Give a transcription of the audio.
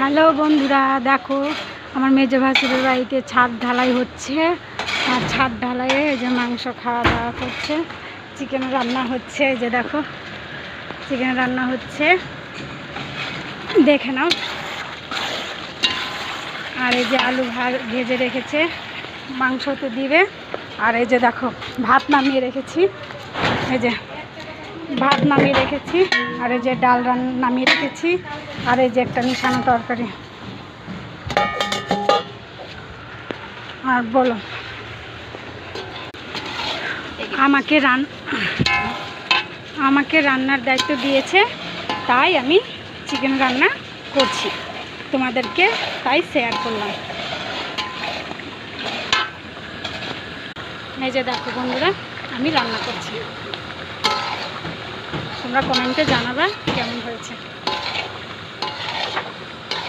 Hello বন্ধুরা, দেখো আমার মেজো ভাসুরের বাড়িতে ছাদ ঢালাই হচ্ছে। আর ছাদ ঢালাইয়ে এই যে মাংস খাওয়া দাওয়া করছে, চিকেন রান্না হচ্ছে। এই যে দেখো চিকেন রান্না হচ্ছে, দেখে নাও। আর এই যে আলু ভেজে রেখেছে, মাংস তো দিবে। আর এই যে দেখো ভাত নামিয়ে রেখেছি, এই যে ভাত নামিয়ে রেখেছি। আর এই যে ডাল নামিয়ে রেখেছি। আর এই যে একটা মিশানো তরকারি। আর বলো, আমাকে রান্নার দায়িত্ব দিয়েছে, তাই আমি চিকেন রান্না করছি, তোমাদেরকে তাই শেয়ার করলাম। এই যে দেখো বন্ধুরা, আমি রান্না করছি, তোমরা কমেন্টে জানাবে কেমন হয়েছে।